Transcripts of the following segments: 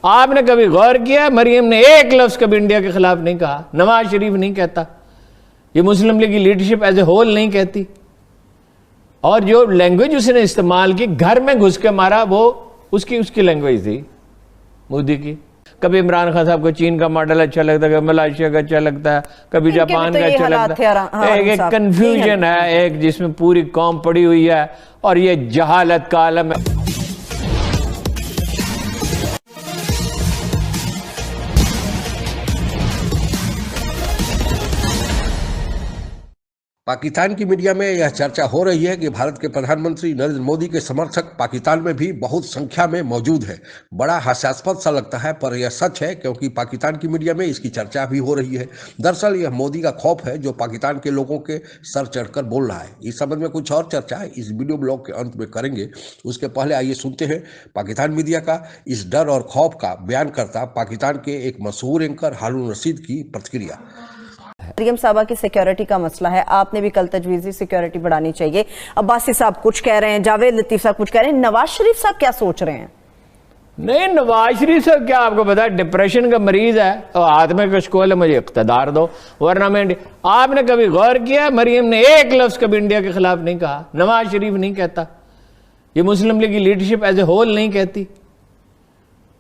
आपने कभी गौर किया मरियम ने एक लफ्ज कभी इंडिया के खिलाफ नहीं कहा, नवाज शरीफ नहीं कहता, ये मुस्लिम लीग की लीडरशिप एज ए होल नहीं कहती। और जो लैंग्वेज उसने इस्तेमाल की, घर में घुस के मारा, वो उसकी लैंग्वेज थी मोदी की। कभी इमरान खान साहब को चीन का मॉडल अच्छा लगता है, कभी मलेशिया का अच्छा लगता है, कभी जापान का अच्छा लगता है। एक कंफ्यूजन है, एक जिसमें पूरी कौम पड़ी हुई है, और ये जहालत का आलम है। पाकिस्तान की मीडिया में यह चर्चा हो रही है कि भारत के प्रधानमंत्री नरेंद्र मोदी के समर्थक पाकिस्तान में भी बहुत संख्या में मौजूद है। बड़ा हास्यास्पद सा लगता है, पर यह सच है, क्योंकि पाकिस्तान की मीडिया में इसकी चर्चा भी हो रही है। दरअसल यह मोदी का खौफ है जो पाकिस्तान के लोगों के सर चढ़कर बोल रहा है। इस संबंध में कुछ और चर्चा इस वीडियो ब्लॉग के अंत में करेंगे। उसके पहले आइए सुनते हैं पाकिस्तान मीडिया का इस डर और खौफ का बयान करता पाकिस्तान के एक मशहूर एंकर हारून रशीद की प्रतिक्रिया। मरियम साहबा की सिक्योरिटी का मसला है, आपने भी कल तजवीज़ दी सिक्योरिटी बढ़ानी चाहिए। अब्बासी साहब कुछ कह रहे हैं, जावेद लतीफ साहब कुछ कह रहे हैं, नवाज शरीफ साहब क्या सोच रहे हैं? नहीं, नवाज शरीफ साहब क्या आपको पता है, डिप्रेशन का मरीज है और हाथ में कशकोल है, मुझे इख्तदार दो वरना मैं। आपने कभी गौर किया मरियम ने एक लफ्ज कभी इंडिया के खिलाफ नहीं कहा, नवाज शरीफ नहीं कहता, ये मुस्लिम लीग की लीडरशिप एज ए होल नहीं कहती।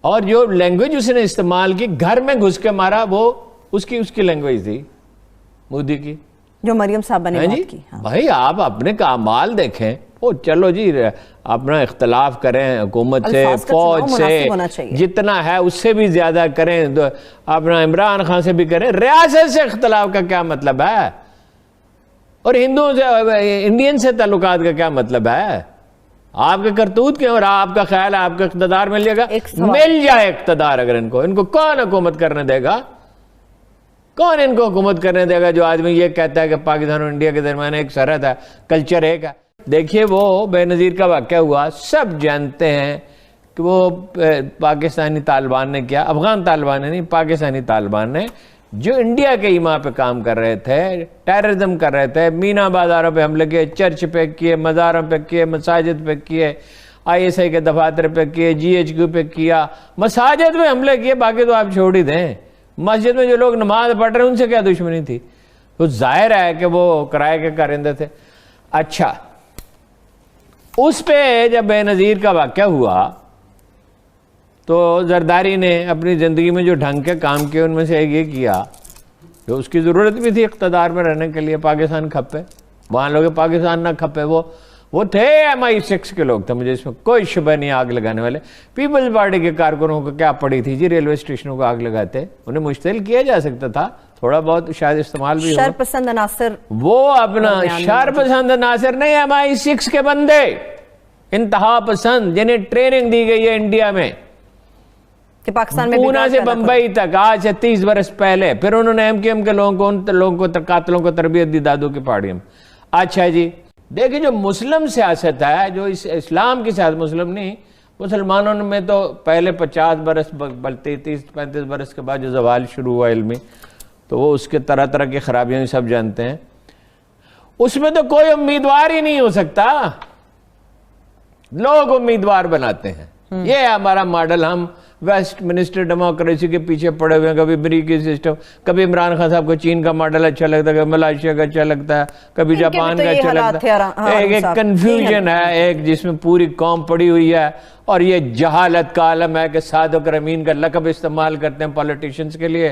और जो लैंग्वेज उसने इस्तेमाल की, घर में घुस के मारा, वो उसकी लैंग्वेज थी मोदी की, जो मरियम साहबा ने बात की। हाँ। भाई आप अपने कामाल देखें, ओ चलो जी अपना इख्तलाफ करें हुकूमत से, फौज से, जितना है उससे भी ज्यादा करें, तो अपना इमरान खान से भी करें, रियासत से इख्तलाफ का क्या मतलब है? और हिंदुओं से, इंडियन से ताल्लुकात का क्या मतलब है? आपके करतूत के और आपका ख्याल है आपको इख्तदार मिल जाएगा, मिल जाए इख्तदार, अगर इनको कौन हुकूमत करने देगा? कौन इनको हुकूमत करने देगा? जो आदमी ये कहता है कि पाकिस्तान और इंडिया के दरमियान एक सरहद है, कल्चर एक है। देखिए वो बेनज़ीर का वाक़या हुआ, सब जानते हैं कि वो पाकिस्तानी तालिबान ने किया, अफगान तालिबान ने नहीं, पाकिस्तानी तालिबान ने, जो इंडिया के ईमा पे काम कर रहे थे, टेररिज्म कर रहे थे, मीना बाजारों पे हमले किए, चर्च पे किए, मज़ारों पे किए, मसाजिद पे किए, ISI के दफातर पे किए, GHQ पे किया, मसाजिद में हमले किए, बाकी तो आप छोड़ ही दें। मस्जिद में जो लोग नमाज पढ़ रहे हैं उनसे क्या दुश्मनी थी? तो जाहिर है कि वो किराए के कारिंदे थे। अच्छा, उस पे जब बेनज़ीर का वाक़या हुआ तो जरदारी ने अपनी ज़िंदगी में जो ढंग के काम किए उनमें से एक ये किया, जो उसकी ज़रूरत भी थी इक़्तिदार में रहने के लिए, पाकिस्तान खपे, वहाँ लोग पाकिस्तान ना खपे, वो थे MI6 के लोग थे, मुझे इसमें कोई शुबह नहीं। आग लगाने वाले पीपल्स पार्टी के कारकुनों को क्या पड़ी थी जी, रेलवे स्टेशनों को आग लगाते, उन्हें मुश्तिल किया जा सकता था, थोड़ा बहुत शायद इस्तेमाल भी शर पसंद अनासर, वो अपना शर पसंद अनासर नहीं, MI6 के बंदे इंतहा पसंद, जिन्हें ट्रेनिंग दी गई है इंडिया में कि पाकिस्तान में पूना से बंबई तक, आज से 30 बरस पहले। फिर उन्होंने MKM के लोगों को, उन लोगों को, कातलों को तरबियत दी दादू की पहाड़ियों में। अच्छा जी, देखिए जो मुस्लिम सियासत है, जो इस इस्लाम की सियासत, मुस्लिम नहीं, मुसलमानों में तो पहले 50 बरस, 30-35 बरस के बाद जो जवाल शुरू हुआ इल्मी, तो वो उसके तरह तरह की खराबियां सब जानते हैं। उसमें तो कोई उम्मीदवार ही नहीं हो सकता, लोग उम्मीदवार बनाते हैं। ये हमारा मॉडल, हम वेस्ट मिनिस्टर डेमोक्रेसी के पीछे पड़े हुए हैं। कभी अमेरिकी सिस्टम, कभी इमरान खान साहब को चीन का मॉडल अच्छा लगता है, कभी मलेशिया का अच्छा लगता है, कभी जापान का अच्छा लगता है। एक कंफ्यूजन है, एक जिसमें पूरी कौम पड़ी हुई है, और ये जहालत का आलम है कि सादिक और अमीन का लक़ब इस्तेमाल करते हैं पॉलिटिशियंस के लिए,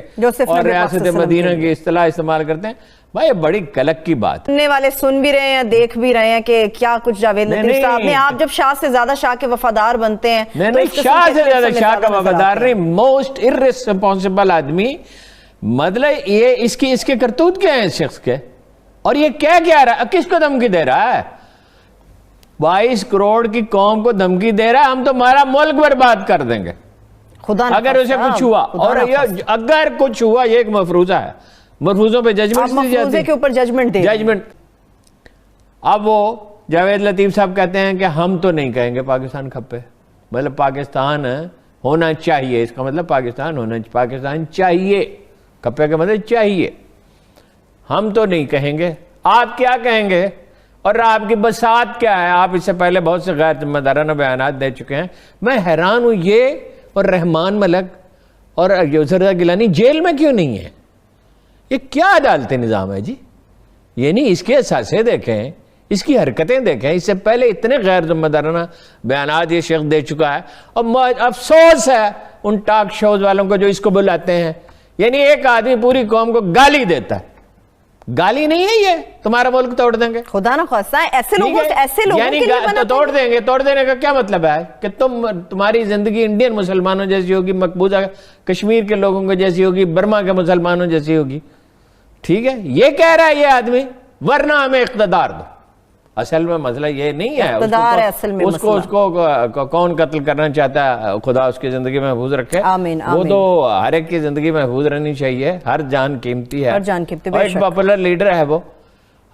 और रियासत मदीना की इस्तिलाह इस्तेमाल करते हैं। भाई बड़ी कलक की बात। सुनने वाले सुन भी रहे हैं, देख भी रहे हैं कि क्या कुछ जावेद लतीफ साहब ने, आप जब शाह से ज्यादा शाह के वफादार बनते हैं, नहीं, शाह से ज्यादा शाह का वफादार नहीं, मोस्ट इर्रिस्पॉन्सिबल आदमी। मतलब ये इसके करतूत क्या है इस शख्स के, और ये क्या रहा है, किसको धमकी दे रहा है? 22 करोड़ की कौम को धमकी दे रहा है, हम तो हमारा मुल्क बर्बाद कर देंगे खुदा अगर उसे कुछ हुआ। और ये अगर कुछ हुआ, ये एक मफरूजा है, मफरूजों पे जजमेंट के ऊपर जजमेंट। अब वो जावेद लतीफ साहब कहते हैं कि हम तो नहीं कहेंगे पाकिस्तान खपे, मतलब पाकिस्तान होना चाहिए, इसका मतलब पाकिस्तान चाहिए, खपे का मतलब चाहिए, हम तो नहीं कहेंगे। आप क्या कहेंगे और आपकी बसात क्या है? आप इससे पहले बहुत से गैर जिम्मेदाराना बयान दे चुके हैं। मैं हैरान हूं ये और रहमान मलक और यूसुफ गिलानी जेल में क्यों नहीं है? ये क्या अदालती निज़ाम है जी? ये नहीं, इसके असासे देखें, इसकी हरकतें देखें। इससे पहले इतने गैर जिम्मेदाराना बयानात ये शेख दे चुका है, और अफसोस है उन टॉक शोज वालों को जो इसको बुलाते हैं। यानी एक आदमी पूरी कौम को गाली देता है। गाली नहीं है ये, तुम्हारा मुल्क तोड़ देंगे, खुदा ना खास्ता ऐसे लोगों यानी तो तोड़ देंगे। तोड़ देने का क्या मतलब है कि तुम्हारी जिंदगी इंडियन मुसलमानों जैसी होगी, मकबूजा कश्मीर के लोगों को जैसी होगी, बर्मा के मुसलमानों जैसी होगी। ठीक है, ये कह रहा है ये आदमी, वरना हमें इख्तिदार दो। असल में मसला ये नहीं है, उसको कौन कत्ल करना चाहता है, खुदा उसकी जिंदगी महफूज रखे। आमीन, वो तो हर एक की जिंदगी महफूज रहनी चाहिए, हर जान कीमती है, हर जान कीमती। एक पॉपुलर लीडर है वो।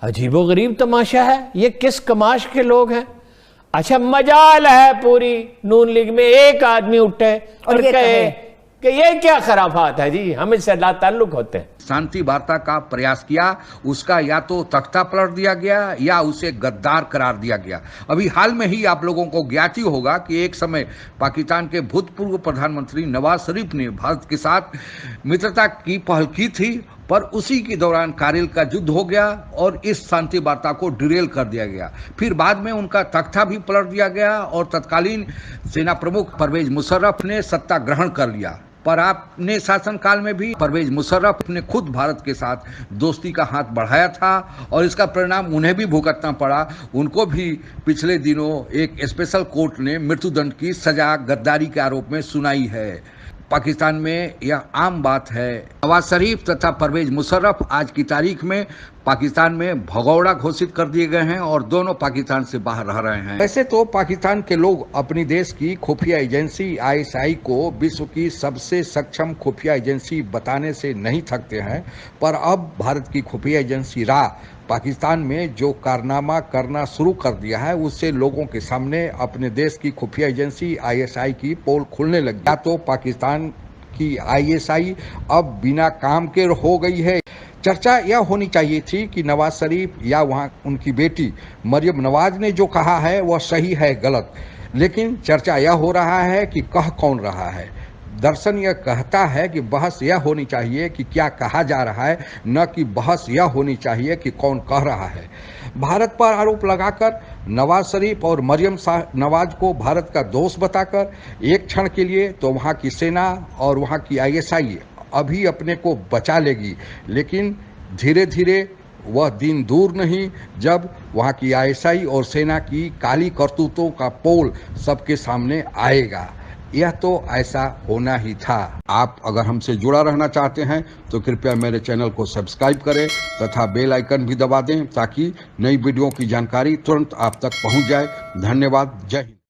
अजीबो गरीब तमाशा है, ये किस कमाश के लोग हैं। अच्छा, मजाल है पूरी नून लीग में एक आदमी उठे और कहे कि ये क्या खराफात है जी, हम इससे ला ताल्लुक होते हैं। शांति वार्ता का प्रयास किया, उसका या तो तख्ता पलट दिया गया या उसे गद्दार करार दिया गया। अभी हाल में ही आप लोगों को ज्ञात ही होगा कि एक समय पाकिस्तान के भूतपूर्व प्रधानमंत्री नवाज शरीफ ने भारत के साथ मित्रता की पहल की थी, पर उसी के दौरान कारगिल का युद्ध हो गया और इस शांति वार्ता को डिरेल कर दिया गया। फिर बाद में उनका तख्ता भी पलट दिया गया और तत्कालीन सेना प्रमुख परवेज मुशर्रफ ने सत्ता ग्रहण कर लिया। पर आपने शासनकाल में भी परवेज मुशर्रफ ने खुद भारत के साथ दोस्ती का हाथ बढ़ाया था और इसका परिणाम उन्हें भी भुगतना पड़ा। उनको भी पिछले दिनों एक स्पेशल कोर्ट ने मृत्युदंड की सजा गद्दारी के आरोप में सुनाई है। पाकिस्तान में यह आम बात है। नवाज शरीफ तथा परवेज मुशर्रफ आज की तारीख में पाकिस्तान में भगौड़ा घोषित कर दिए गए हैं और दोनों पाकिस्तान से बाहर रह रहे हैं। वैसे तो पाकिस्तान के लोग अपनी देश की खुफिया एजेंसी ISI को विश्व की सबसे सक्षम खुफिया एजेंसी बताने से नहीं थकते हैं, पर अब भारत की खुफिया एजेंसी रा पाकिस्तान में जो कारनामा करना शुरू कर दिया है, उससे लोगों के सामने अपने देश की खुफिया एजेंसी ISI की पोल खुलने लगी। या तो पाकिस्तान की ISI अब बिना काम के हो गई है। चर्चा यह होनी चाहिए थी कि नवाज शरीफ या वहाँ उनकी बेटी मरियम नवाज ने जो कहा है वह सही है गलत, लेकिन चर्चा यह हो रहा है कि कह कौन रहा है। दर्शन यह कहता है कि बहस यह होनी चाहिए कि क्या कहा जा रहा है, न कि बहस यह होनी चाहिए कि कौन कह रहा है। भारत पर आरोप लगाकर नवाज शरीफ और मरियम नवाज को भारत का दोस्त बताकर एक क्षण के लिए तो वहाँ की सेना और वहाँ की ISI अभी अपने को बचा लेगी, लेकिन धीरे धीरे वह दिन दूर नहीं जब वहाँ की ISI और सेना की काली करतूतों का पोल सबके सामने आएगा। यह तो ऐसा होना ही था। आप अगर हमसे जुड़ा रहना चाहते हैं तो कृपया मेरे चैनल को सब्सक्राइब करें तथा बेल आइकन भी दबा दें ताकि नई वीडियो की जानकारी तुरंत आप तक पहुंच जाए। धन्यवाद। जय हिंद।